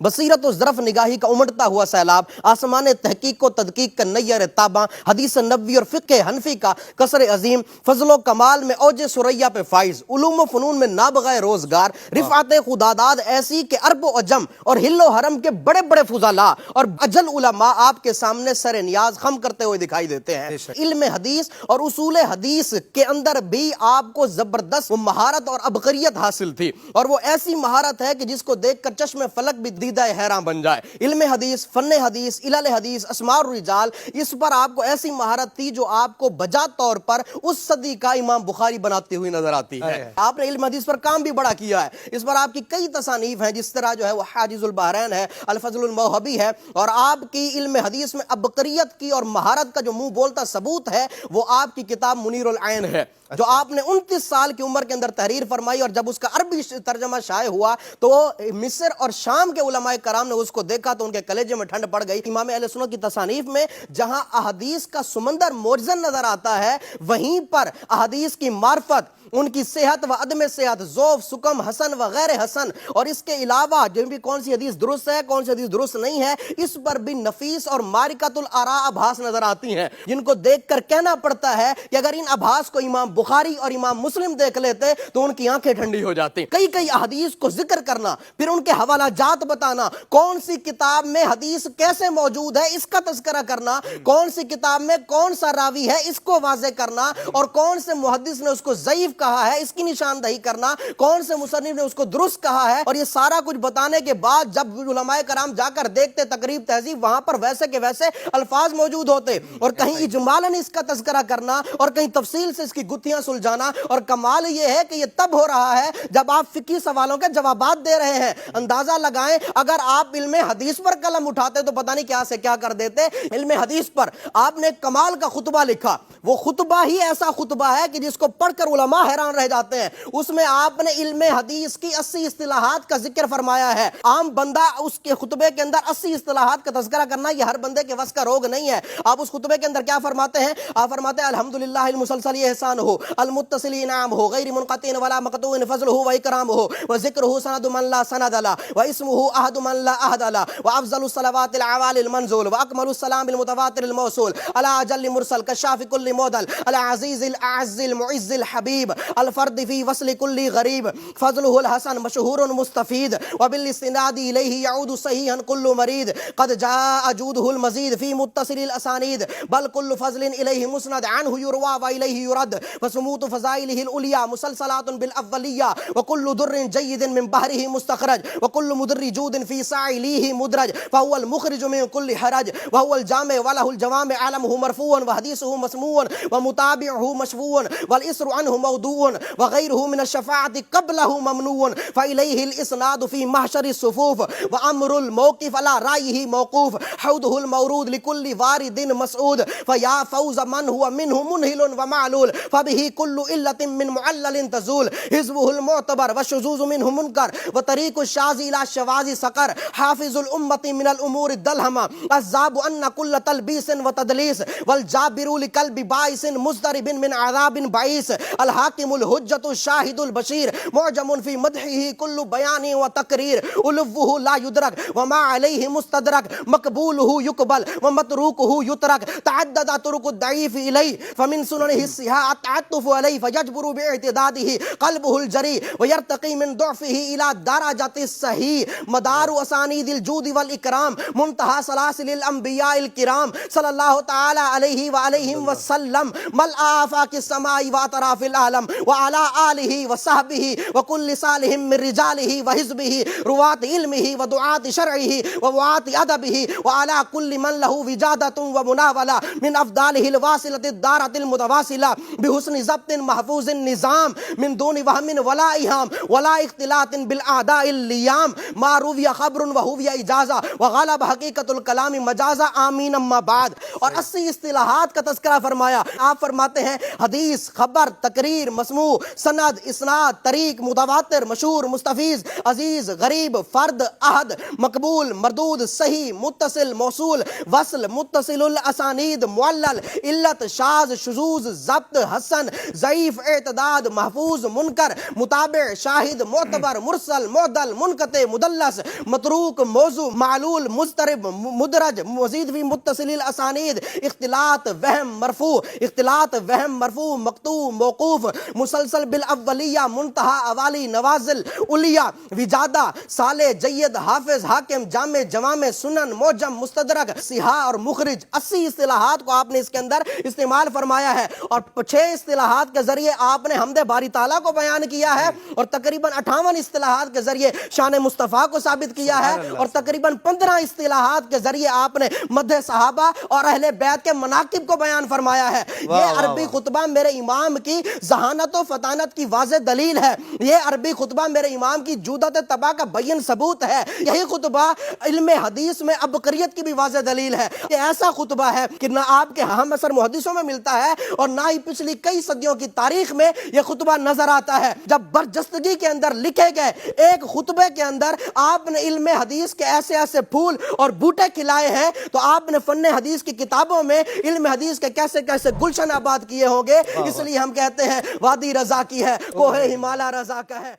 بصیرت و ظرف نگاہی کا امڑتا ہوا سیلاب، آسمان تحقیق و تدقیق کا نیر تاباں، حدیث نبوی اور فقہ حنفی کا قصر عظیم، فضل و کمال میں اوج ثریا پہ فائز، علوم و فنون میں نابغہ روزگار، رفعت خداداد ایسی کہ عرب و عجم اور ہل و حرم کے بڑے بڑے فضلاء اور اجل علماء آپ کے سامنے سر نیاز خم کرتے ہوئے دکھائی دیتے ہیں۔ علم حدیث اور اصول حدیث کے اندر بھی آپ کو زبردست مہارت اور عبقریت حاصل تھی، اور وہ ایسی مہارت ہے کہ جس کو دیکھ کر چشم فلک بھی دیدہ حیران بن جائے۔ علم حدیث، فن حدیث، علل حدیث، اسماء الرجال، اس پر آپ کو ایسی مہارت تھی جو آپ کو بجا طور پر اس صدی کا امام بخاری بناتے ہوئی نظر آتی ہے۔ آپ نے علم حدیث پر کام بھی بڑا کیا ہے، اس پر آپ کی کئی تصانیف ہیں، جس طرح جو ہے وہ حاجز البحرین ہے، الفضل الموہبی ہے، اور آپ کی علم حدیث میں عبقریت کی اور مہارت کا جو منہ بولتا ثبوت ہے وہ آپ کی کتاب منیر العین ہے، جو آپ نے 29 سال کی عمر کے اندر تحریر فرمائی، اور جب اس کا عربی ترجمہ شائع ہوا تو مصر اور شام کے علماء کرام نے اس کو دیکھا تو ان کے کلیجے میں ٹھنڈ پڑ گئی۔ امام اہل سنت کی تصانیف میں جہاں احادیث کا سمندر موجزن نظر آتا ہے، وہیں پر احادیث کی معرفت، ان کی صحت و عدم صحت، ذوف، سقم، حسن و غیر حسن، اور اس کے علاوہ جو بھی کون سی حدیث درست ہے کون سی حدیث درست نہیں ہے، اس پر بھی نفیس اور مارکۃ الاراء ابحاث نظر آتی ہیں، جن کو دیکھ کر کہنا پڑتا ہے کہ اگر ان ابحاث کو امام بخاری اور امام مسلم دیکھ لیتے تو ان کی آنکھیں ٹھنڈی ہو جاتی۔ کئی احادیث کو ذکر کرنا، پھر ان کے حوالہ جات بتانا، کون سی کتاب میں حدیث کیسے موجود ہے اس کا تذکرہ کرنا، کون سی کتاب میں کون سا راوی ہے اس کو واضح کرنا، اور کون سے محدث نے اس کو ضعیف کہا ہے اس کی نشاندہی کرنا، کون سے مصنف نے اس کو درست کہا ہے، اور یہ سارا کچھ بتانے کے بعد جب علماء کرام جا کر دیکھتے تقریب تہذیب، وہاں پر ویسے کے ویسے الفاظ موجود ہوتے، اور کہیں اجمالاً اس کا تذکرہ کرنا اور کہیں تفصیل سے اس کی گتھیاں سلجھانا، اور کمال یہ ہے کہ یہ تب ہو رہا ہے جب آپ فقہی سوالوں کے جوابات دے رہے ہیں۔ اندازہ لگائیں اگر آپ علم حدیث پر قلم اٹھاتے تو پتہ نہیں کیا سے کیا کر دیتے۔ علم حدیث پر آپ نے کمال کا خطبہ لکھا، وہ خطبہ ہی ایسا خطبہ ہے کہ جس کو پڑھ کر علماء حیران رہ جاتے ہیں۔ اس میں آپ نے علم حدیث کی 80 اصطلاحات کا ذکر فرمایا ہے۔ عام بندہ اس کے خطبے کے اندر 80 اصطلاحات کا تذکرہ کرنا یہ ہر بندے کے وس کا روگ نہیں ہے۔ آپ اس خطبے کے اندر کیا فرماتے ہیں؟ آپ فرماتے ہیں الحمدللہ المسلسل احسانہ المتصل انعامہ غیر منقطع ولا مقطوع فضلہ و اکرامہ وذکرہ سند من لا سند له واسمه احد من لا احد له وافضل الصلوات العوالي المنزول واكمل السلام المتواتر الموصول على اجل مرسل كشاف كل معضل العزيز الاعز المعز الحبيب الفرد في وصل كل غريب فضله الحسن مشهور مستفيد وبالاستناد اليه يعود صحيحا كل مريد قد جاء جوده المزيد في متصل الاسانيد بل كل فضل اليه مسند عنه يروى واليه يرد فسموت فضائله العليا مسلسلات بالاوليه وكل در جيد من بحره مستخرج وكل مدر جود في ساعليه مدرج فهو المخرج من كل حرج وهو الجامع وله الجوامع علمه مرفوع وحديثه مسموع ومتابعه مشفوع والإسر عنه موضوع وغيره من الشفاعة قبله ممنوع فإليه الإسناد في محشر الصفوف وأمر الموقف على رأيه موقوف حوضه المورود لكل وارد مسعود فيا فوز من هو منه منهل ومعلول فبه كل إلة من معلل تزول حزبه المعتبر والشذوذ منه منكر وطريق الشاذ إلى الشواذ سقر حافظ الأمة من الأمور الدلهمة الذاب أن كل تلبيس وتدليس والجابر لقلب باعث مضطرب من عذاب بعيس الحاكم الحجة الشاهد البشير معجم في مدحه كل بيان وتقرير ألفه لا يدرك وما عليه مستدرك مقبوله يقبل ومتروكه يترك تعدد طرق الضعيف إليه فمن سننه الصحاح التعطف عليه فيجبر باعتداده قلبه الجري ويرتقي من ضعفه إلى درجة الصحيح مدار أسانيد الجود والإكرام منتهى سلاسل الأنبياء الكرام صلى الله تعالى عليه وعليهم وسلم ملء آفاق السماء وأطراف العالم وعلى آله وصحبه وكل صالح من رجاله وحزبه رواة علمه ودعاة شرعه ووعاة أدبه وعلى كل من له وجادة ومناولة من أفضاله الواصلة الدارة المتواصلة بحسن ضبط محفوظ النظام من دون وهم ولا إيهام ولا اختلاط بالأعداء الليام ما روي خبر وهو إجازة وغلب حقيقة الكلام مجازة آمین اما بعد۔ اور 80 اصطلاحات کا تذکرہ فرمایا۔ آپ فرماتے ہیں حدیث، خبر، تقریر، مسموع، سند، اسناد، طریق، متواتر، مشہور، مستفیض، عزیز، غریب، فرد، احد، مقبول، مردود، صحیح، متصل، موصول، وصل، متصل الاسانید، معلل، علت، شاذ، شذوذ، ضبط، حسن، ضعیف، اعتداد، محفوظ، منکر، متابع، شاہد، معتبر، مرسل، معدل، منقطع، مدلس، متروک موضوع معلول مضطرب مدرج مزید فی متصل الاسانید اختلاط وہم مرفوع مقطوع موقوف مسلسل بالاولیہ منتہا اوالی نوازل اولیہ وجادہ صالح جید حافظ حاکم جامع جوامع سنن موجم مستدرک صحاح اور مخرج 80 اصطلاحات کو آپ نے اس کے اندر استعمال فرمایا ہے، اور 6 اصطلاحات کے ذریعے آپ نے حمد باری تعالیٰ کو بیان کیا ہے، اور تقریباً 58 اصطلاحات کے ذریعے شان مصطفیٰ کو ثابت کیا ہے، اور تقریباً 15 اصطلاحات کے ذریعے آپ نے مدح صحابہ اور اہل بیت کے مناقب کو بیان فرمایا ہے۔ یہ عربی خطبہ میرے امام کی ذہانت و فطانت کی واضح دلیل ہے، یہ عربی خطبہ میرے امام کی جودت طبع کا بین ثبوت ہے، یہی خطبہ علم حدیث میں عبقریت کی بھی واضح دلیل ہے۔ یہ ایسا خطبہ ہے کہ نہ آپ کے ہم عصر محدثوں میں ملتا ہے اور نہ ہی پچھلی کئی صدیوں کی تاریخ میں یہ خطبہ نظر آتا ہے۔ جب برجستگی کے اندر لکھے گئے ایک خطبے کے اندر آپ نے علم حدیث کے ایسے ایسے پھول اور بوٹے کھلائے ہیں، تو آپ نے فن حدیث کی کتابوں میں علم حدیث کے کیسے کیسے گلشن آباد کیے ہوں گے۔ اس لیے ہم کہتے ہیں وادی رضا کی ہے، کوہ ہمالیہ رضا کا ہے۔